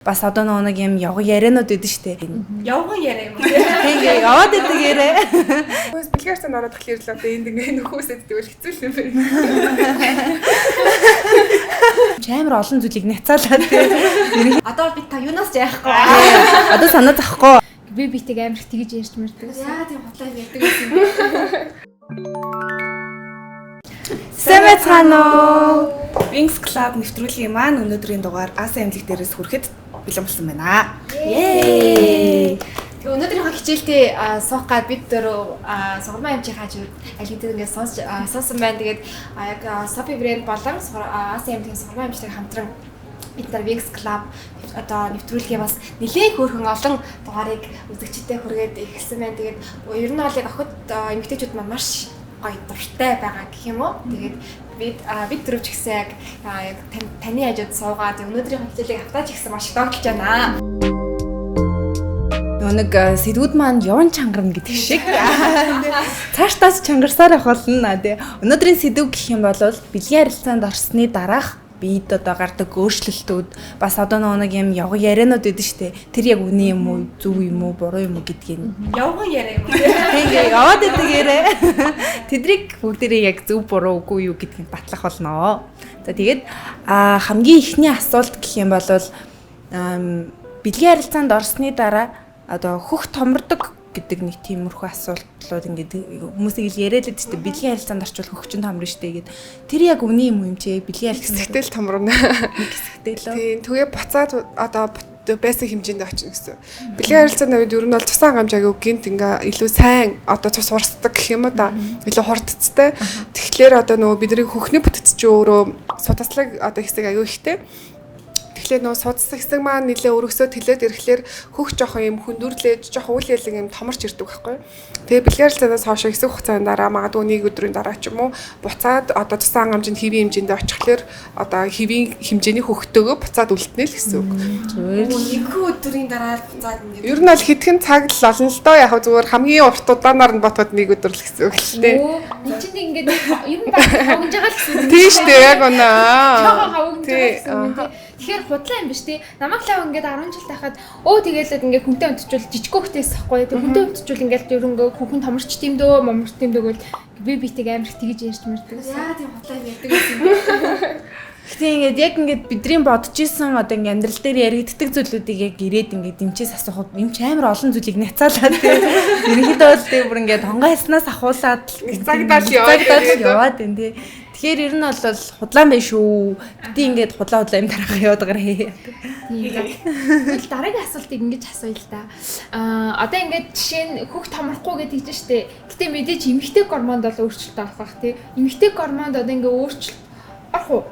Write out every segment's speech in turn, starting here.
Бас одоо нэг юм явган яриануд өгдөн штэ. Явган яриа юм уу? Тэгээ яваад идэг яриа. Хөөс бэлгээр цан ороод тахлаар л одоо энд ингээ нөхөөсөө тэгвэл хэцүү юм байна. Чамар олон зүйлийг няцаалаа тэгээ. Одоо би та юунаас яахгүй. Одоо санаа захгүй. Би битэг амар их тэгж ярьж мэрдэг. Яа тийм хотлоо ярьдаг гэсэн юм. Сэмэцано. Wings Club нэвтрүүлгийн маань өнөөдрийн дугаар Асан аймлаг дээрээс хүрэхэд бэлэн болсон байна. Yay! Тэгээ өнөөдрийнхөө хичээлдээ суух гад бид дөрөв сургамын амжийн хажууд аль хэдийн ингээд суусан байна. Тэгээд яг Sophie брэнд болон Асан аймлагийн сургамын амжтай хамтран бид нар Wings Club одоо нэвтрүүлгээ бас нэлээд хөөрхөн олон дугаарыг үзэгчдэд хүргээд эхэлсэн байна. Тэгээд ер нь бол яг охид эмэгтэйчүүд маань маш гоё дуртай байгаа гэх юм уу. Тэгээд бид дөрөв ч гэсэн яг таны хажууд суугаад өнөөдрийн хичээлийг автаач гэсэн маш их догтлж байна. Нэг сэдвүүд маань яван чангарна гэдэг шиг. Цаашдаас чангарсаар явах болно тий. Өнөөдрийн сэдв гэх юм бол бэлгийн харилцаанд орсны дараах бид одоо гардаг өөрчлөлтүүд бас одоо нэг юм явган яриануд өгдөн штэ. Тэр яг үний юм уу, зөв юм уу, буруу юм уу гэдгийг Явган яриа юм уу? тэгээ яваад идэг яриа. Тэдрийг бүгдээрээ яг зөв буруу үгүй юу гэдгийг батлах болно. За тэгээд хамгийн ихний асуулт гэх юм бол бэлгийн харилцаанд орсны дараа одоо хөх томордог гэдэг нэг тиймэрхүү асуудлууд ингээд хүмүүсийг л яриад л дээ шүү дээ. Бэлгийн харилцаанд орчвол хөх чинь томрно шүү дээ гэд. Тэр яг үний юм ч бэлгийн харилцаанд Хэсэгтэл томорно. хэсэгтэл лөө. Тийм түгээ буцаад одоо байсан хэмжээнд очно гэсэн. Бэлгийн харилцаанд навид ер нь бол тусаа гамжаагүй гинт ингээ илүү сайн одоо цус урсдаг гэх юм уу да. Илүү хурдцтай. Тэгэхээр одоо нөгөө бидний хөхний бүтц чи өөрөө судаслаг одоо хэсэг аягүй ихтэй. Тэгэхээр нөө судас хэсэг маань нэлээ өргөсөө тэлээд ирэхлээр хөх жоохон юм хүндүрлээж жоохон үйл ялэг юм томорч ирдэг байхгүй. Тэгээ бэлгийн харилцаанаас хойш хэсэг хугацаанд дараа магадгүй нэг өдрийн дараа ч юм уу буцаад одоо тусаан хэмжээнд хэвийн хэмжээнд очихлоор одоо хэвийн хэмжээний хөхтөөгөө буцаад үлднэ л гэсэн үг. Нэг өдрийн дараа буцаад ингэ. Ер нь бол хэдхэн цаг л олон л доо яг зүгээр хамгийн урт удаанаар нь ботоод нэг өдөр л гэсэн үг л дээ. Энд чинь ингээд ер нь баг хавгаж байгаа л гэсэн. Тийм шүү дээ яг оноо. Чагаа хавгаж байгаа гэсэн юм тий. Тэгэхээр худлаа юм биш тий. Намайг лав ингээд 10 жил тахад тэгээл ингээд хүнтэй өнтчүүл жижиг хөхтэйс ахгүй. Тэг хүнтэй өнтчүүл ингээд ерөнгөө хүүхэн томорч тиймдөө моморч тиймдөө гэл би битэг амар их тэгж ярьж мэрдэг. Яа тийм хотлоо ярьдаг гэсэн юм. Гэтэ яг ингээд бидний бодож исэн одоо ингээд амьдрал дээр яригддаг зүйлүүдийг яг ирээд ингээд дэмчээс асуухад юм ч амар олон зүйлийг няцаалаа тий. Ерөнхийдөө бол тий бүр ингээд хонгой яснаас ахуулаад цагдаал яваад байна тий. Тэгэхээр ер нь бол худлаан байх шүү. Бити ингээд худлаа юм дараах яваад байгаарэ. Тэгэл дараагийн асуултыг ингэж асууя л да. Одоо ингээд жишээ нь хөх томрохгүй гэдэг чинь штэ. Гэтэ мэдээж эмэгтэй гормонд бол өөрчлөлт орох бах тий. Эмэгтэй гормонд одоо ингээд өөрчлөлт орох уу?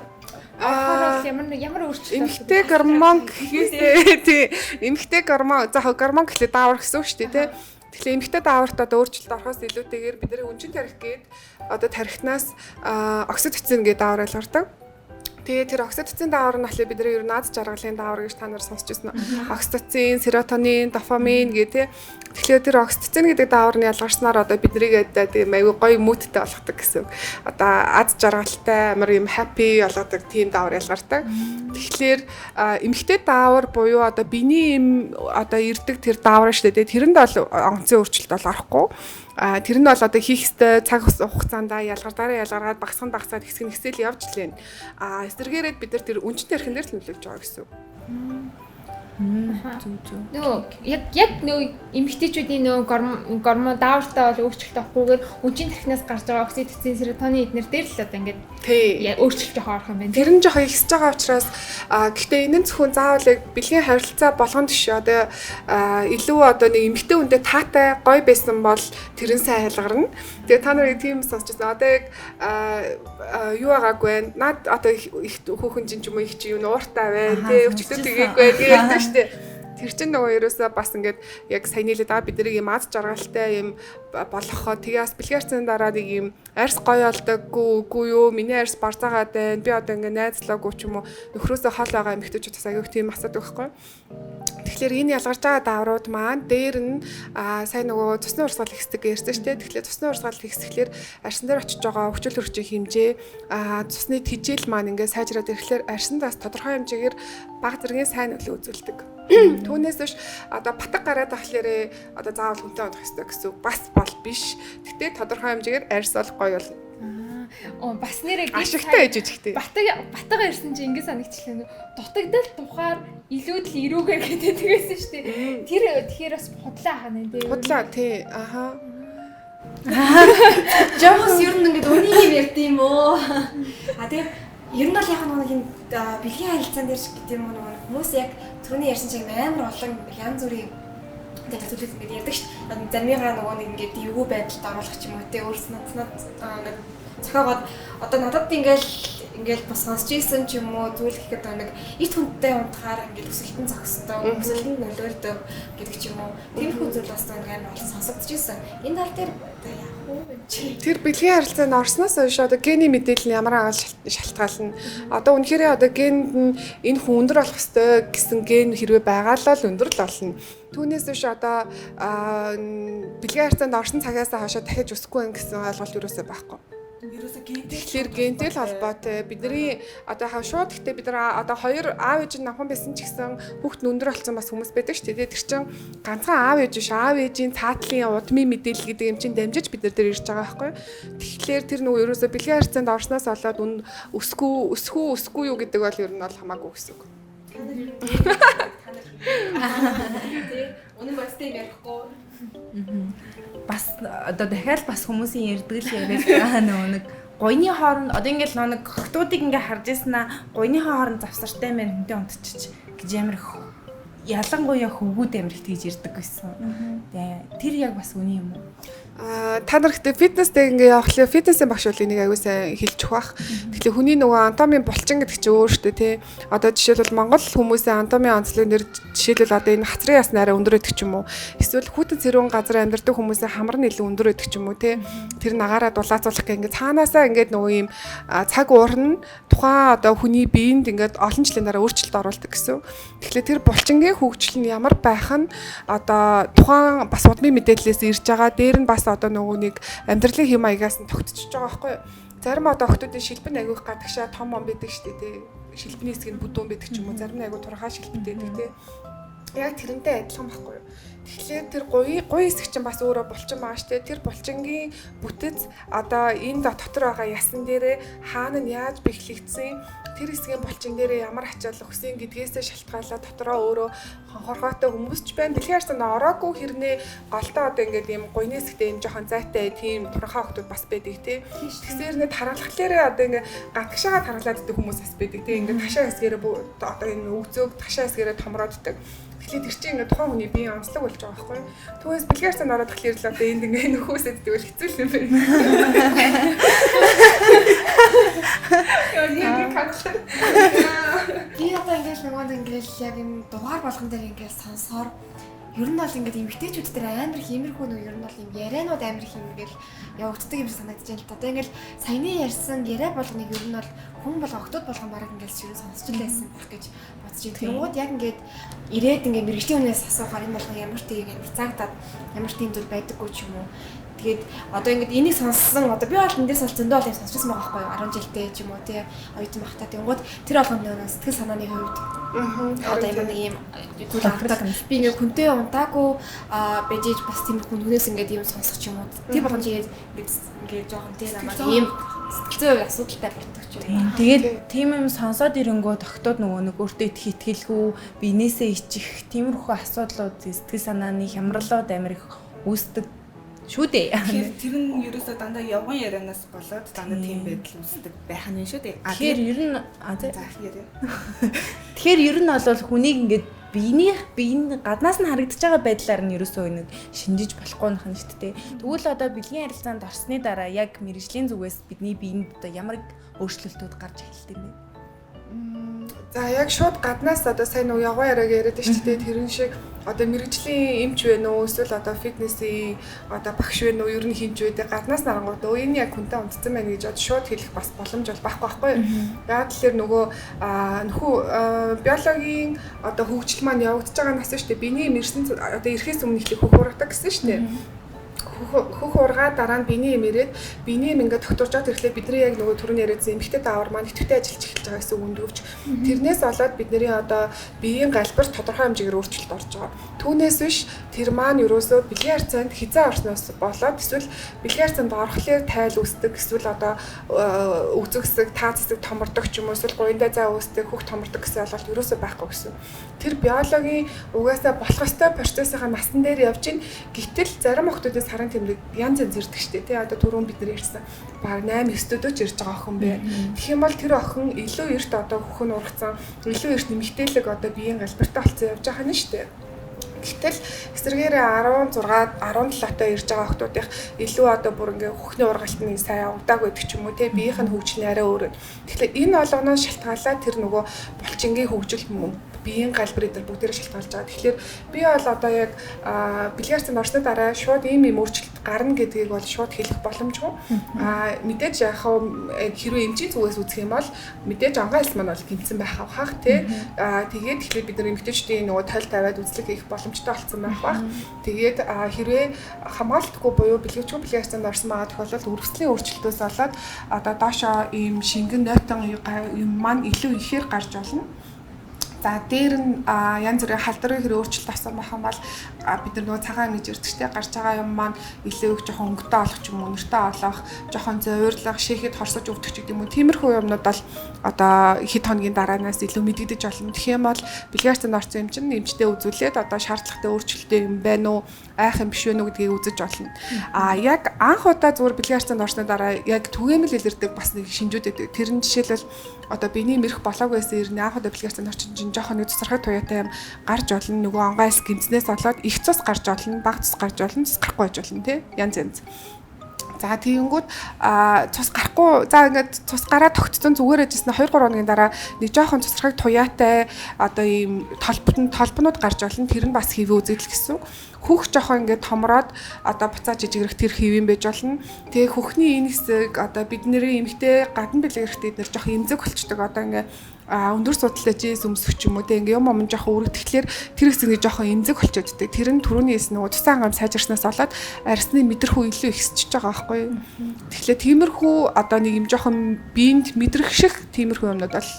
Ямар өөрчлөлт? Эмэгтэй гормон гэхээсээ тий. Эмэгтэй гормон за гормон гэхлээр даавар гэсэн үг шүү дээ тий. Тэгэхээр эмэгтэй дааварт одоо өөрчлөлт орохоос илүүтэйгээр бидний өнчин тарих гээд одоо тарихнаас окситоцин гэдэг даавар ялгардаг. Тэгээ тэр окситоцин даавар нь болохоор бидний ер нь наад жаргалын даавар гэж та нар сонсч байсан. Окситоцин, серотонин, дофамин гэх тий. Тэгэхээр тэр окситоцин гэдэг даавар нь ялгарснаар одоо биднийг тийм аюу гоё мүүдтэй болгодог гэсэн. Одоо аз жаргалтай, амар юм happy болгодог тийм даавар ялгардаг. Тэгэхээр эмэгтэй даавар буюу одоо биений юм одоо ирдэг тэр даавар шүү дээ. Тэрэнд бол онцгийн өөрчлөлт бол орохгүй. Тэр нь бол одоо хийх ёстой цаг хугацаанд ялгаргаад багасгаад хэсэг явж лээ. Эсвэргээрээ бид нар тэр үнчин тархин дээр л нөлөөлж байгаа гэсэн үг. Нөгөө яг нөгөө эмэгтэйчүүдийн нөгөө гормон даавартай бол өөрчлөлт авахгүйгээр үнчин тархинаас гарч байгаа окситоцин, серотонин эднэр дээр л одоо ингээд өөрчлөлт жоох орох юм байна. Тэр нь жоох ихсэж байгаа учраас гэхдээ энэ нь зөвхөн заавал яг бэлгийн харилцаа болгоно биш одоо илүү одоо нэг эмэгтэй хүнтэй таатай гоё байсан бол тэр нь сайн хайлгарна. Тэгээ та нарыг тийм сонсчихсан. Одоо яг юу байгаагүй байна. Наад одоо их хүүхэн чинь ч юм уу их чи юу ууртай байна. Тэ өчигдөр тгээгүй байна гэдэг шүү дээ. Тэр чинь нөгөө ерөөсөө бас ингээд яг сайн нийлээд бид нэг юм аз жаргалтай юм болгохоо тэгээс бэлгээрцэн дараа нэг юм арьс гоё олдоггүй үгүй юу миний арьс барзаагаад байна би одоо ингээд найзлаагүй ч юм уу нөхрөөсөө хол байгаа эмэгтэйчүүд бас аягүй тийм асуудаг байхгүй. Тэгэхээр энэ ялгарч байгаа дааврууд маань дээр нь сайн нөгөө цусны урсгал ихсдэг ярьсан шүү дээ. Тэгэхээр цусны урсгал ихсэхлээр арьсан дээр очиж байгаа өвчл хөрчийн хэмжээ цусны тэжээл маань ингээд сайжраад ирэхлээр арьсанд бас тодорхой хэмжээгээр бага зэргийн сайн нөлөө үзүүлдэг. Түүнээс биш одоо батг гараад ахлаарэ одоо заавал хүнтэй унах ёстой гэсэн бас бол биш. Гэтэ тодорхой хэмжээгээр арьс бол гоё болно. Бас нэрээ ашигтай ээж ихтэй. Батга ирсэн чи ингэ санагчлаа. Дутагдал тухаар илүүд л ирүүгээр гэдэг тэгсэн шүү дээ. Тэр тэгэхээр бас худлаа хаа нэ. Худлаа тий. Аха. Жохос ер нь ингээд үнийг ярьд юм уу? Тэгээ ер нь бол яг нэг юм бэлгийн харилцаан дээр гэдэг юм уу хүмүүс яг түрүүний ярьсан чиг амар олон янз бүрийн зүйлүүд ингээд ярьдаг шүү дээ. Заримыгаа нөгөө нэг ингээд эвгүй байдалд оруулах ч юм уу те өөрснөө ингээд цохоогоод одоо надад ингээл бас сонсч ийсэн ч юм уу зүйл гэхэд нэг ит хүнтэй унтахаар ингээл өсөлтөн зогсдог, өсөлтөнд нөлөөлдөг гэдэг ч юм уу. Тиймэрхүү зүйл бас нэг амар олон сонсогдож ийсэн. Энэ тал дээр одоо яах вэ? Тэр бэлгийн харилцаанд орсноос хойш одоо гений мэдээлэл нь ямар агаал шалтгаална. Одоо үнэхээр одоо генд нь энэ хүн өндөр болох ёстой гэсэн ген хэрвээ байгаа л өндөр л болно. Түүнээс биш одоо бэлгийн харилцаанд орсон цагаас хойш дахиж өсөхгүй гэсэн ойлголт юусоо байхгүй. Тэгэхээр гентэй л холбоотой. Бидний одоо шууд гэхдээ бид нар одоо хоёр аав ээж нь намхан байсан ч гэсэн хүүхд нь өндөр болсон бас хүмүүс байдаг шүү дээ. Тэр чинь ганцхан аав ээж биш, аав ээжийн цаатлын удмын мэдээлэл гэдэг юм чинь дамжиж бид нар дээр ирж байгаа байхгүй. Тэгэхээр тэр нөгөө ерөөсө бэлгийн харилцаанд орсноос болоод өсөхгүй юу гэдэг бол ер нь бол хамаагүй гэсэн үг. Үнэн бас тийм ярихгүй. Бас одоо дахиад бас хүмүүсийн ярьдаг л яриад нэг гойны хооронд одоо ингээл нэг хогтуудыг ингээ харж ирсэн гойны хооронд завсартай мэн хүнтэй унтчих гэж амар ялангуяа хөвгүүд амар их тэгж ирдэг гэсэн. Тэгээ тэр яг бас үний юм уу? Та нар ихтэй фитнестэй ингээ явахлаа фитнесийн багш бол энийг аягүй сайн хэлж өгөх бах. Тэгэхээр хүний нөгөө анатомийн булчин гэдэг чинь өөр шүү дээ тий. Одоо жишээлбэл Монгол хүмүүсийн анатомийн онцлог нэр жишээлбэл одоо энэ хацрын яс нараа өндөр өдөг ч юм уу. Эсвэл хүйтэн цэрүүн газар амьдардаг хүмүүсийн хамар нь илүү өндөр өдөг ч юм уу тий. Тэр нагаараа дулаацуулах гэх ингээ цаанаасаа ингээ нөгөө юм цаг уурна тухайн одоо хүний биед ингээ олон жилийн дараа өөрчлөлт оруулдаг гэсэн. Тэгэхээр тэр булчингийн хөгжил нь ямар байх нь одоо тухайн бас удмын мэдээллээс ирж байгаа дээр нь бас одоо нөгөө нэг амьдралын хэм маягаас нь тогтчихж байгаа байхгүй юу. Зарим одоо охтуудын шилбэн агиух гадагшаа том он байдаг шүү дээ тий. Шилбэний хэсэг нь бүдүүн байдаг ч юм уу. Зарим нь агиу турхаа шилбэтэй байдаг тий. Яг тэрнтэй адилхан байхгүй юу. Тэгэхээр тэр гоё хэсэг чинь бас өөрөө булчин байгаа шүү дээ. Тэр булчингийн бүтэц одоо энэ дотор байгаа ясан дээрээ хаана нь яаж бэхлэгдсэн тэр хэсгийн булчин дээрээ ямар ачаал өгсөн гэдгээсээ шалтгаалаад дотроо өөрөө хонхоргоотой хүмүүс ч байна. Бэлгийн харьцаанд ороогүй хэрнээ голтоо одоо ингээд юм гойны хэсэгтээ юм жоохон зайтай тийм турхаа хүмүүс бас байдаг тий. Тэгсээр нэг тархалхлаарээ одоо ингээд гатгшаагаа тархалаад идэх хүмүүс бас байдаг тий. Ингээд ташаа хэсгээрээ одоо энэ өвзөөг ташаа хэсгээрээ томрооддаг. Тэгэхээр тэр чинь ингээд тухайн хүний биеийн онцлог болж байгаа байхгүй. Түүнээс бэлгийн харьцаанд ороод тахлаар л одоо энд ингээд нөхөөсөө ддэг бол хэцүү юм байна. Би одоо ингээд нөгөө ингээд яг юм дугаар болгон дээр ингээд сонсоор ер нь бол ингээд эмгтээчүүд дээр амар их иймэрхүү нэг ер нь бол юм ярианууд амар их ингээд явагддаг юм санагдаж байна л та. Одоо ингээд саяны ярьсан яриа болгоныг ер нь бол хүн болго октод болгон бараг ингээд ширээ сонсч л байсан байх гэж бодож байна. Тэнгууд яг ингээд ирээд ингээд мэрэгжлийн хүнээс асуухаар энэ болгон ямар тийм ингээд цаагдаад ямар тийм зүйл байдаггүй ч юм уу. Тэгээд одоо ингээд энийг сонссон одоо би бол энэ дээр зөндөө бол сонсчихсан байгаа байхгүй юу 10 жилдээ ч юм уу тий оюутан багтаа тэнгууд тэр болгонд нэг сэтгэл санааны хувьд одоо юм нэг юм зүйл авдаг би ингээд хүнтэй унтаагүй бэжиж бас тийм хүнээс ингээд юм сонсох ч юм уу тэр болгонд ингээд жоохон тий намайг ийм сэтгэл зүйн асуудалтай болдог ч юм. Тэгээд тийм юм сонсоод ирэнгөө тогтоод нөгөө нэг өөртөө итгэлгүй биенээсээ ичих тиймэрхүү асуудлууд сэтгэл санааны хямралууд амар их үүсдэг шүү дээ. Тэр нь ерөөсөө дандаа явган ярианаас болоод дандаа тийм байдал үүсдэг байх нь шүү дээ. Тэгэхээр ер нь Тэгэхээр ер нь бол хүнийг ингээд биеийн гаднаас нь харагдаж байгаа байдлаар нь ерөөсөө нэг шинжиж болохгүй нах нь шүү дээ. Тэгвэл одоо бэлгийн харилцаанд орсны дараа яг мэрэгжлийн зүгээс бидний биеинд одоо ямар өөрчлөлтүүд гарч эхэлдэг юм бэ? За яг шууд гаднаас одоо сайн уу яваа яриаг яриад шүү дээ. Тэрэн шиг одоо мэрэгжлийн эмч вэ нөө эсвэл одоо фитнесийн одоо багш вэ нөө ер нь хинж вэ гаднаас нарангууд өө энэ яг хүнтэй унтсан байна гэж одоо шууд хэлэх бас боломж бол байхгүй. Яг тэгэхээр нөгөө нөхөө биологийн одоо хөгжил маань явагдаж байгаа нас шүү дээ. Биений мэрсэн одоо ирэхээс өмнө их хөх ургадаг гэсэн шүү дээ. Хөх ургаа дараа нь биений юм ирээд биений юм ингээд докторжоод ирэхлээр бидний яг нөгөө түрүүний яриадсан эмэгтэй даавар маань идэвхтэй ажиллаж эхэлж байгаа гэсэн үг өндөвч. Тэрнээс болоод бидний одоо биеийн галбар тодорхой хэмжээгээр өөрчлөлт орж байгаа. Түүнээс биш тэр маань ерөөсөө бэлгийн харьцаанд хязаа орсноос болоод эсвэл бэлгийн харьцаанд орхлоор тайл үүсдэг эсвэл одоо үзэгсэг, таацсэг томордог ч юм уу эсвэл гуйндаа заа үүсдэг, хөх томордог гэсэн ойлголт ерөөсөө байхгүй гэсэн. Тэр биологийн угаасаа болох ёстой процессынхаа насан дээр явж гин. Гэтэл зарим хүмүүсээс сарын тэмдэг янз янз ирдэг штэ тий одоо түрүүн бид нар ярьсан баг 8 9-өөд ч ирж байгаа охин бэ. Тэгэх юм бол тэр охин илүү эрт одоо хөхн ургацсан илүү эрт нэмэгдээлэг одоо биеийн галбартай болсон явж байгаа нь штэ. Гэтэл эсвэргээрээ 16 17 таа ирж байгаа хүмүүсийн илүү одоо бүр ингээ хөхний ургалтны сайн удааг байдаг ч юм уу тий биеийнх нь хөгжил нь арай өөр. Тэгэхээр энэ болгоноос шалтгаалаад тэр нөгөө булчингийн хөгжил биеийн галбар дээр бүгдээр шалтгаалж байгаа. Тэгэхээр би бол одоо яг бэлгийн харьцаанд орсны дараа шууд ийм өөрчлөлт гарна гэдгийг бол шууд хэлэх боломжгүй. Мэдээж яг хэрвээ эмчийн зүгээс үзэх юм бол мэдээж ангаа хэлс маань бол гинцэн байх авах тий. Тэгээд тэгэхээр бид нар эмэгтэйчдийн нөгөө тойл тавиад үзлэг хийх боломжтой болсон байх бах. Тэгээд хэрвээ хамгаалалтгүй буюу бэлгэвчгүй бэлгийн харьцаанд орсон байгаа тохиолдолд үргэлжлэлийн өөрчлөлтөөс болоод одоо доошоо ийм шингэн нойтон юм маань илүү ихээр гарч болно. За дээр нь янз бүрийн халдварын хэрэг өөрчлөлт авсан байх юм бол бид нар нөгөө цагаан гэж ярьдагчтэй гарч байгаа юм маань илүү их жоохон өнгөтэй олох ч юм уу нэртэй олох, жоохон зовирлах, шийхэд хорсож өвдөх ч гэдэг юм уу. Тиймэрхүү юмнууд бол одоо хэд хоногийн дараанаас илүү мэдэгдэж болно. Тэгэх юм бол бэлгийн харьцаанд орсон юм чинь эмчтэй үзүүлээд одоо шаардлагатай өөрчлөлттэй юм байна уу, айх юм биш үү гэдгийг үзэж болно. Яг анх удаа зүгээр бэлгийн харьцаанд орсны дараа яг түгээмэл илэрдэг бас нэг шинжүүд байдаг. Тэр нь жишээлбэл одоо биений мэрх болоогүйсэн ирнэ анх удаа бэлгийн харьцаанд орчин чинь жоохон нэг цусрахад туяатай юм гарч болно. Нөгөө ангаас гинцнээс болоод их цус гарч болно, бага цус гарч болно, цус гарахгүй байж болно тий. Янз янз. За тэгэнгүүт цус гарахгүй за ингээд цус гараад тогтцсон зүгээр ажсэн 2 3 хоногийн дараа нэг жоохон цусрахад туяатай одоо ийм толбонууд гарч болно. Тэр нь бас хэвээ үзэгдэл гэсэн. Хөх жоохон ингээд томроод одоо буцаа жижигрэх тэр хэвэн байж болно. Тэгээ хөхний энэ хэсэг одоо бидний эмэгтэй гадна бэлэг эрэхтэй нэр жоохон эмзэг болчдөг. Одоо ингээд өндөр судалтай жийс өмсөх ч юм уу те ингээ юм жоохон өргөдөхлөөр тэр хэсэг нэг жоохон эмзэг болчиход дээ. Тэр нь түрүүний хэс нөгөө цусан ангам сайжирснаас болоод арсны мэдрэхүй илүү ихсэж байгаа байхгүй юу. Тэгэхээр тиймэрхүү одоо нэг юм жоохон биед мэдрэх шиг тиймэрхүү юмнууд бол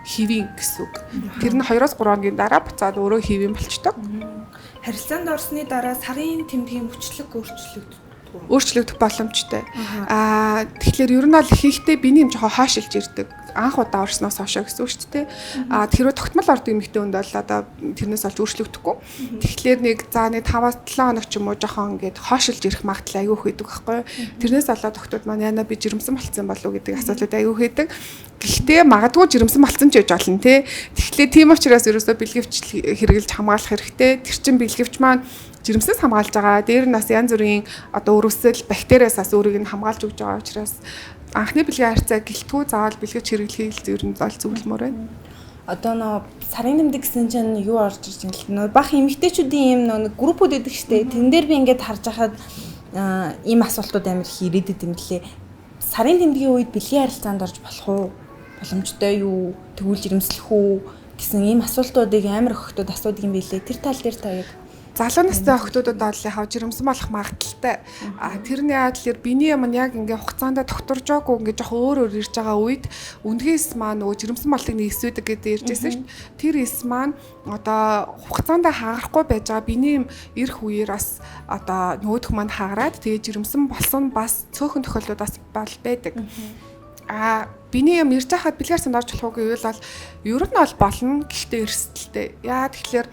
хэвийн гэсэн үг. Тэр нь 2-3 хоногийн дараа буцаад өөрөө хэвийн болчдог. Харилцаанд орсны дараа сарын тэмдгийн хүчлэг өөрчлөгдөх боломжтой. Тэгэхээр ер нь бол ихэнхдээ биений юм жоохон хаашилж ирдэг. Анх удаа орсноос хойш гэсэн үг шүү дээ. Тэрөө тогтмол ордог эмэгтэй хүнд бол одоо тэрнээс олж өөрчлөгдөхгүй. Тэгэхээр нэг 5-7 хоног ч юм уу жоохон ингээд хаашилж ирэх магадлал аягүй их байдаг байхгүй юу. Тэрнээс болоод доктор маань яна би жирэмсэн болцсон болов уу гэдэг асуудлууд аягүй их байдаг. Гэхдээ магадгүй жирэмсэн болцсон ч гэж болно тий. Тэгэхээр тийм учраас ерөөсөө бэлгэвч хэрэгжилж хамгаалах хэрэгтэй. Тэр чин бэлгэвч маань жирэмснээс хамгаалж байгаа. Дээр нь бас янз бүрийн одоо өрөвсөл бактериас бас өөрийг нь хамгаалж өгж байгаа учраас анхны бэлгийн харьцаа гэлтгүү заавал бэлгэвч хэрэглэх ер нь бол зөвлөмөр байна. Одоо нөө сарын тэмдэг гэсэн чинь юу орж ирж байна л нөө бах эмэгтэйчүүдийн юм нөө группүүд байдаг штэ. Тэн дээр би ингээд харж байхад ийм асуултууд амар их ирээдэд юм лээ. Сарын тэмдгийн үед бэлгийн харилцаанд орж болох уу? Боломжтой юу? Тэгвэл жирэмслэх үү гэсэн ийм асуултуудыг амар охтууд асуудаг юм билээ. Тэр тал дээр та яг залуу настай охтуудад бол яг жирэмсэн болох магадaltaй. Тэрний яадлаар биений юм яг ингээ хугацаанд докторж байгаагүй ингээ жоохон өөр ирж байгаа үед үндгээс маань нөгөө жирэмсэн болтыг нэг эсвэдэг гэдэг ярьжсэн шүү дээ. Тэр эс маань одоо хугацаанд хагарахгүй байж байгаа биений юм ирэх үеэр бас одоо нөгөөх маань хагараад тэгээ жирэмсэн болсон бас цөөхөн тохиолдод бас байдаг. Биений юм ирж хахад бэлгээр санд орж болох уу гэвэл бол ер нь бол болно. Гэхдээ эрсдэлтэй. Яа тэгэхээр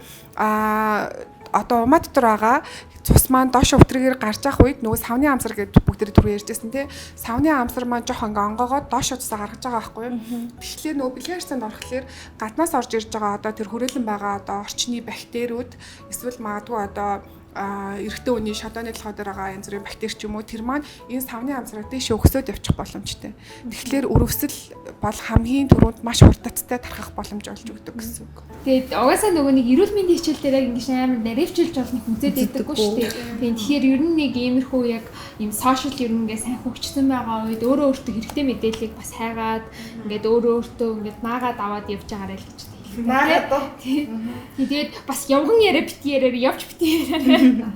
одоо умаа дотор байгаа цус маань доош өвтрэгээр гарч явах үед нөгөө савны амсар гэдэг бүгд түрүү ярьжсэн тий. Савны амсар маань жоохон онгоогоод доош цусаа гаргаж байгаа байхгүй юу. Тэгэхээр нөгөө бэлгээр санд орохлоор гаднаас орж ирж байгаа одоо тэр хүрээлэн байгаа одоо орчны бактериуд эсвэл магадгүй одоо эрэгтэй хүний шодооны толгой дээр байгаа янз бүрийн бактери ч юм уу тэр маань энэ савны амсраа дэше өгсөд явчих боломжтой. Тэгэхээр өрөвсөл бол хамгийн түрүүнд маш хурдтай тархах боломж олж өгдөг гэсэн үг. Тэгээд угаасаа нөгөө нэг эрүүл мэндийн хичээл дээр яг ингэж амар наривчилж болно хүнзээд байдаггүй шүү дээ. Тэгэхээр ер нь нэг иймэрхүү яг ийм сошиал ер нь ингээ сайн хөгжсөн байгаа үед өөрөө өөртөө хэрэгтэй мэдээллийг бас хайгаад ингээд өөрөө өөртөө ингээд наагаад аваад явж байгаарай л гэж тэгээд бас явган яриа бити яриа явж бити яриа.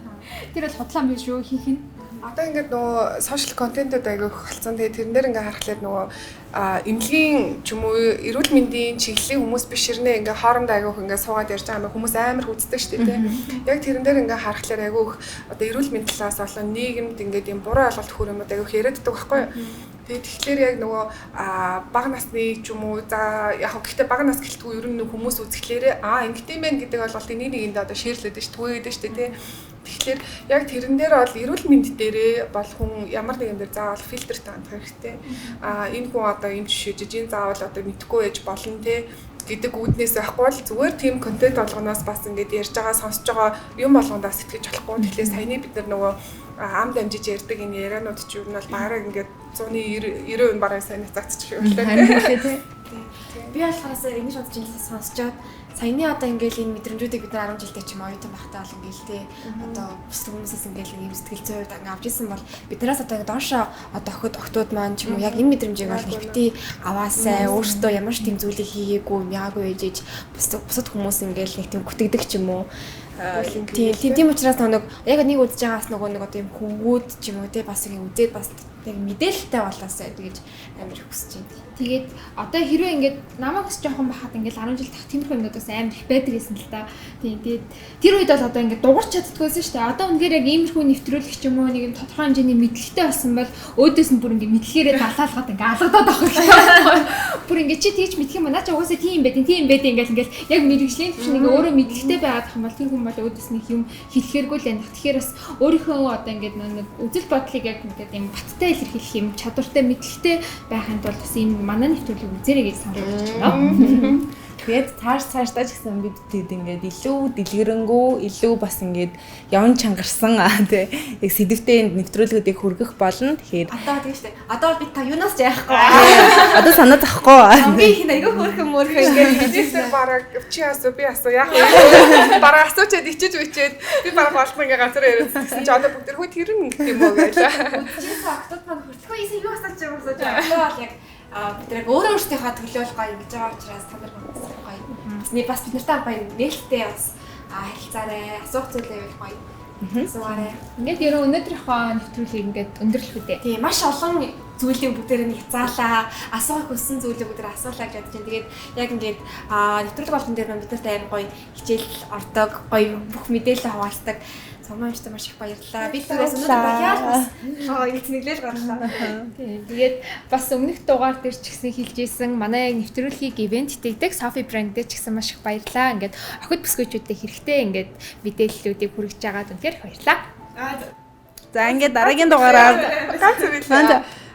Тэр бол худлаан биш шүү хийх нь. Одоо ингээд нөгөө сошиал контентууд айгүйх болсон. Тэгээд тэрэн дээр ингээ харахад нөгөө эмнэлгийн ч юм уу эрүүл мэндийн чиглэлийн хүмүүс биш ирнэ ингээ хоорондоо айгүйх ингээ суугаад ярьж байгаа хүмүүс амар хүздэг шүү дээ. Яг тэрэн дээр ингээ харахад айгүйх одоо эрүүл мэндийн талаас болон нийгэмд ингээд юм буруу ойлголт хүрэмэд айгүйх яриаддаг байхгүй юу? Тэгэхээр яг нөгөө бага насны ч юм уу за яг гэхдээ бага нас гэлтгүй ер нь хүмүүс үзэхлээрээ ингэдэм байх гэдэг ойлголтыг нэг нэгэнд одоо шеэрлээд ш түгээгээд штэ тий. Тэгэхээр яг тэрэн дээр бол эрүүл мэнд дээрээ бол хүн ямар нэгэн дээр заавал фильтртэй хандах хэрэгтэй. Энэ хүн одоо юм жишээж энэ заавал одоо мэдхгүй байж болно тий гэдэг үүднээс байхгүй бол зүгээр тийм контент болгоноос бас ингээд ярьж байгаа сонсож байгаа юм болгондоо сэтгэж болохгүй. Тэгэхээр саяны бид нар нөгөө ам дамжиж ярьдаг энэ ярианууд ч юу нь бол багаараа ингээд 190% бараг сайн цацчих юм лээ. Би болохоос ингэж бодож байгаа сонсчоод саяны одоо ингээл энэ мэдрэмжүүдийг бид нар 10 жилдээ ч юм оюутан байхдаа бол ингээл те одоо бус хүмүүсээс ингээл ийм сэтгэл зүйн хувьд авч ирсэн бол биднээс одоо доошоо одоо охтууд маань ч юм уу яг энэ мэдрэмжийг бол бити аваасай өөртөө ямар ч тийм зүйлийг хийгээгүй яагүй ээжиж бусад хүмүүс ингээл нэг тийм гүтгдэг ч юм уу. Тийм учраас нэг яг нэг үзэж байгаас нөгөө нэг одоо юм хөвгүүд ч юм уу те бас ингэ үзээд бас яг мэдээлэлтэй болоосай гэж амар хүсэж байна. Тэгээд одоо хэрвээ ингээд намайг бас жоохон бахад ингээд 10 жил тах тиймэрхүү юмнуудаас амар их байдаг гэсэн л та. Тэгээд тэр үед бол одоо ингээд дуурч чаддгүйсэн шүү дээ. Одоо үнэхээр яг иймэрхүү нэвтрүүлэх ч юм уу нэг юм тодорхой хэмжээний мэдлэгтэй болсон бол өөдөөс нь бүр ингээд мэдлэгээрээ далаалгаад ингээд алгадаад авах хэрэгтэй. Бүр ингээд чи тийч мэдх юм байна. Наа чи угаасаа тийм байд ингээд яг мэрэгжлийн төвч нэг өөрөө мэдлэгтэй байгаад их юм бол тэр хүн бол өөдөөс нь юм хэлэхээргүй л байна. Тэгэхээр бас өөрийнхөө одоо ингээд нэг үзэл бодлыг яг ингээд юм баттай илэрхийлэх юм чадвартай мэдлэгтэй байхын тулд бас ийм манай нэвтрүүлгийг үзээрэй гэж санал болгож байна. Тэгээд цаашдаа ч гэсэн бид ингээд илүү дэлгэрэнгүй, илүү бас ингээд явн чангарсан тий яг сэдвтэй нэвтрүүлгүүдийг хүргэх болно. Тэгэхээр одоо тийм шүү дээ. Одоо бид та юунаас ч яахгүй. Одоо санаа захгүй. Би хин айгүй хөөрхөн ингээд хийжсээр бараг чи асуу би асуу яах вэ? Бараг асуучаад ичиж үчээд би бараг болтон ингээ газар яриадсан чи одоо бүгд хөө тэр нь ингэх юм уу гэлээ. Чи октод маань хүртгөө ийсэн юу асууж байгаа юм бол яг бид яг өөрөө өөртөөхөө төлөөлөх гоё гэж байгаа учраас та нар гоё. Бас бид нартай гоё нээлттэй бас харилцаарай, асуух зүйлээ байх гоё. Асуугаарай. Ингээд ерөө өнөөдрийнхөө нэвтрүүлгийг ингээд өндөрлөх үү. Тийм маш олон зүйлийг бүгдээр нь хязгаалаа, асуух хүссэн зүйлийг бүгдээр асуулаа гэж бодож байна. Тэгээд яг ингээд нэвтрүүлэг болгон дээр бид нартай амар гоё хичээл ордог, гоё бүх мэдээлэл хаваалцдаг. Самаачтай маш их баярлалаа. Би түрээс өнөөдөр баяр бас эцнэглэл гарлаа. Тэгээд бас өмнөх дугаар дээр ч гэсэн хэлжсэн манай яг нэвтрүүлгийг ивент хийдэг Sophie брэнд дээр ч гэсэн маш их баярлалаа. Ингээд охид бүсгүйчүүдтэй хэрэгтэй ингээд мэдээллүүдийг хүргэж байгаад үнээр баярлалаа. За ингээд дараагийн дугаараар ганц үйл.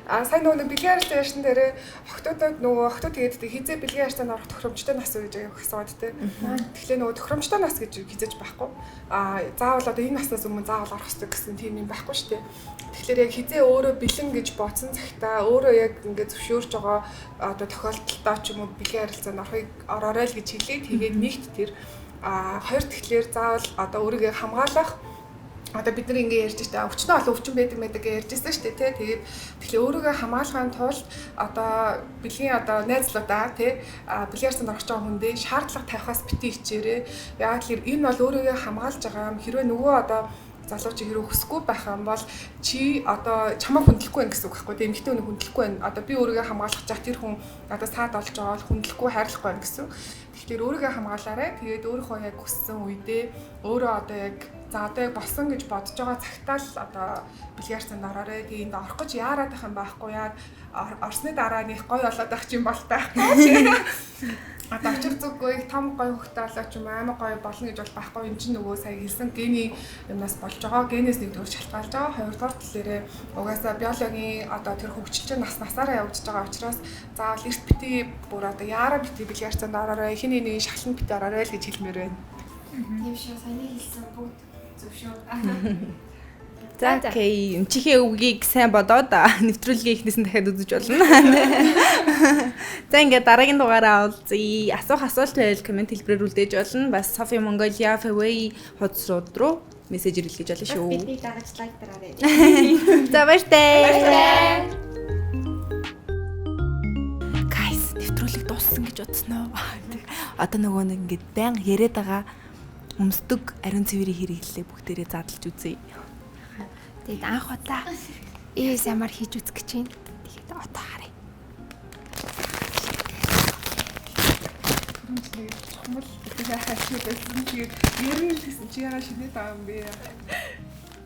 Сайн нөгөө бэлгийн арьстай яшин дээр охтуудад нөгөө охтууд тэгээд хизээ бэлгийн арьстай орох тохиромжтой нас үү гэж асууад те. Тэгэхээр нөгөө тохиромжтой нас гэж хизээж байхгүй. Заавал одоо энэ наснаас өмнө заавал орох хэрэгтэй гэсэн тийм юм байхгүй шүү дээ. Тэгэхээр яг хизээ өөрөө бэлэн гэж бодсон цагтаа өөрөө яг ингээд зөвшөөрж байгаа одоо тохиолдолтой ч юм уу бэлгийн арьсанд ороорой л гэж хэлээ. Тэгээд нэгт тэр хоёр тэгэхээр заавал одоо өөрийгөө хамгаалах одоо бид нар ингэ ярьж штэ өвчнөө олон өвчин байдаг гэж ярьжсэн штэ тий. Тэгээд тэгэхээр өөрийгөө хамгаалахын тулд одоо бэлгийн одоо найзлуудаа тий бэлгээрсэн орж байгаа хүндээ шаардлага тавихаас бити хичээрээ. Яг л энэ бол өөрийгөө хамгаалж байгаа юм. Хэрвээ нөгөө одоо залуу чи хэрэг өсөхгүй байх юм бол чи одоо чамайг хүндлэхгүй байх гэсэн үг байхгүй тийм эмэгтэй хүнийг хүндлэхгүй байна. Одоо би өөрийгөө хамгаалах чад тэр хүн одоо саад болж байгаа бол хүндлэхгүй хайрлахгүй байх гэсэн. Тэгэхээр өөрийгөө хамгаалаарай. Тэгээд өөрийнхөө яг хүссэн үедээ өөрөө одоо яг за одоо яг болсон гэж бодож байгаа цагтаа л одоо бэлгээрсэнд ороорой. Тэгээд энд орох гэж яарад байх юм байхгүй яа. Орсны дараа нэг гой болоод байх юм бол таахгүй. Одоо очир зүггүй том гой хөхтэй болоо ч юм аймаг гой болно гэж бол байхгүй. Энд чинь нөгөө сая хэлсэн гений юмнаас болж байгаа. Генээс нэгдүгээр шалтгаалж байгаа. Хоёрдугаар талээрээ угаасаа биологийн одоо тэр хөгжилч насаараа явагдаж байгаа учраас заавал эрт бити бүр одоо яараа бити бэлгээрсэнд ороорой. Хиний нэг шахлан бити ороорой л гэж хэлмээр байна. Тийм шүү. Саяны хэлсэн бүгд зөв шүү. За окей. Эмчихээ үгийг сайн бодоод нэвтрүүлгийн эхнээс нь дахиад үзэж болно. За ингээд дараагийн дугаараа уулзъя. Асуулт байвал комент хэлбэрээр үлдээж болно. Бас Sophie Mongolia Fairway хуудсууд руу мессежээр илгээж болно шүү. Бидний дагаж лайк дараарай. За баяртай. Guys, нэвтрүүлэг дууссан гэж бодсон уу? Одоо нөгөө нэг ингээд баян яриад байгаа өмсдөг ариун цэврийн хэрэглэлээ бүгдээрээ задлж үзье. Тэгээд анх удаа ASMR хийж үзэх гэж байна. Тэгээд одоо харъя. Чухмал хашиг байсан. Тэгээд ярин л гэсэн чи яга шинэ таа юм бэ?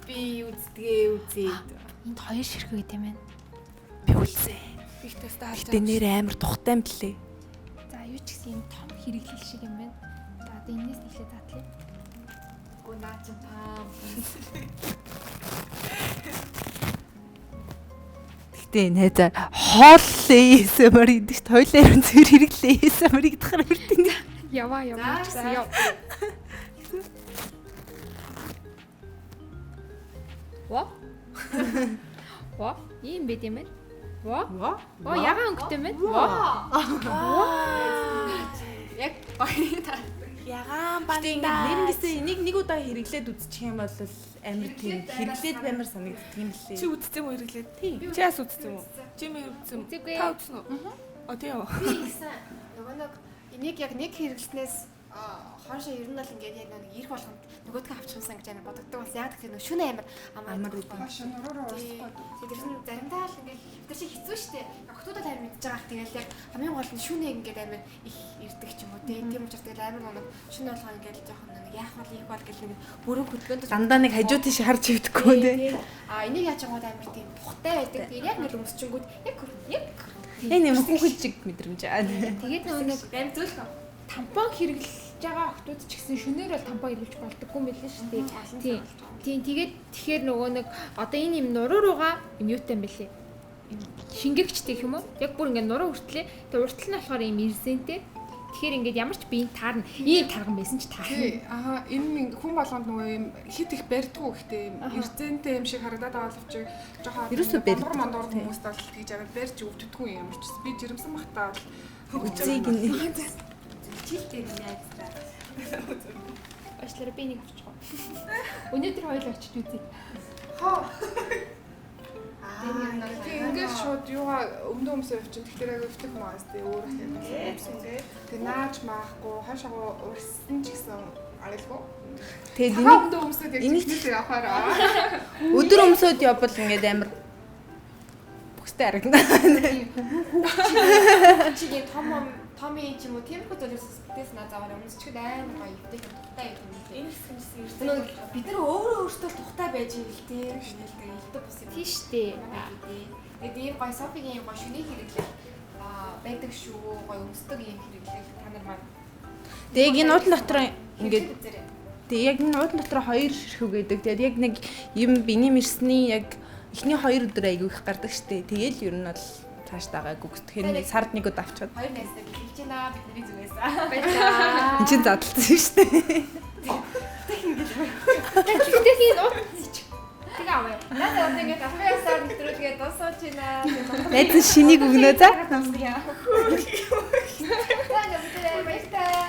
Би үзье. Энд хоёр ширхэг гэдэг юм байна. Би үлсээ. Гэтэ нэр амар тухтай юм блэ. За юу ч гэсэн юм том хэрэглэл шиг юм байна. За одоо энэс нэглээ задлаа. Гунаач пам. Гэтэ нэ хоол ASMR гэдэг чинь хоёлаа ариун цэвэр хэрэглээ ASMR гэдэг хэрэг үрдэн. Яваа гэсэн яв. Ва? Ийм байд юм байна. Ва? Ягаан өнгөтэй юм байна. Яг баяртай. Ягаан бандаа. Нэрнээсээ нэг удаа хэрэглээд үзчих юм бол амар тийм хэрэглээд баймар санагддаг юм лээ. Чи үзсэн үү хэрэглээд? Тийм. Чи яас үзсэн үү? Чи мэ үзсэн үү? Та үзсэн үү? Тийм. Би ихсэн нөгөө энийг яг нэг хэрэглэснээс хоошоо ер нь бол ингээд яг нэг ирэх болгонд нөгөөдгөө авчихсан гэж амар бодогддог бас яг тэр шүнэ амар гэдэг. Тэр нь заримдаа л ингээд тэр шиг хэцүү шттэ. Охтуудад амар мэдж байгаа х тэгэл яг хамгийн гол нь шүнэ ингээд амар их ирдэг ч юм уу тийм учраас тэгэл амар нэг шүнэ болгоо ингээд жоохон нэг яах бол их бол гэл нэг бүрэн хөдөлгөөнд дандаа нэг хажуу тийш харж ивдэхгүй тий. Энийг яаж чамд амар тийм тухтай байдаг. Тэгээд яг ингээд өмсчингүүд яг энэ юм хүүхэлжиг мэдрэмж аа. тэгээд нэг амар зөөлхөн тампон хэрэглэж байгаа охтууд ч гэсэн шөнөөр бол тампон хэрэглэж болдоггүй юм билээ шүү дээ. Тийм тэгээд тэгэхээр нөгөө нэг одоо энэ юм нуруу руугаа юм юутай юм бэлээ. Шингэгчтэй юм уу? Яг бүр ингээд нуруу хүртлээ. Тэгээд уртл нь болохоор юм ирсэнтэй. Тэгэхээр ингээд ямар ч биеийн таарна. Ийм тарган байсан ч таарна. Энэ хүн болгонд нөгөө юм хит их барьдгүй гэхдээ юм эрзэнтэй юм шиг харагдаад байгаа л авчиг жоохон ерөөсөө барьдаг. мандуур хүмүүст бол тэгж аваад барьж өвддөггүй юм ч би жирэмсэн бахтаа Үзье гинэ. Чилтэй юм яаж та. Очлоо би нэг авчихсан. Өнөөдөр хоёул очиж үзье. Ингээд шууд юугаа өмнө өмсөө явчихсан. Тэгэхээр яг өвтөх маас тий өөр их юм. Тэгээ нааж маахгүй хашаа урсан ч гэсэн арилгүй. Тэгээд өмнө өмсөд яг чинээсээ явахаараа. өдөр өмсөд явбал ингээд амар бүхтэй харагдана. Чигээ томми ч юм уу тиймэрхүү зүйлээс наа заваар өмсчихэд амар гоё өвдөг тухтай юм. Энэ хэсгээс ирсэн. Бид нар өөрөөсөө тухтай байж юм л тий. Илдэг бус юм. Тийш дээ. Тэгээд ийм гоё Софигийн гоё шүний хэрэглэл байдаг шүү. Гоё өмсдөг ийм хэрэглэл та нар маань. Тэгээд энэ уудлын дотор ингээд тэг яг энэ уудлын дотор хоёр ширхэг байдаг. Тэгээд яг нэг юм биний мэрсний яг эхний 2 өдөр айгүй их гардаг штэ. Тэгээл ер нь бол цаашдаагаа гүгтгэхэр сард нэг удаа авчаад. Хоёр найстай хэлж байна бидний зүгээс. Баярлалаа. Энд чинь задлсан штэ. Тэгтээ хин тэгээ авъя. Надад одоо ингэж авьяасаар нэвтрүүлгээ дуусаач байна. Найз шинийг өгнө за. За ингээд баяртай.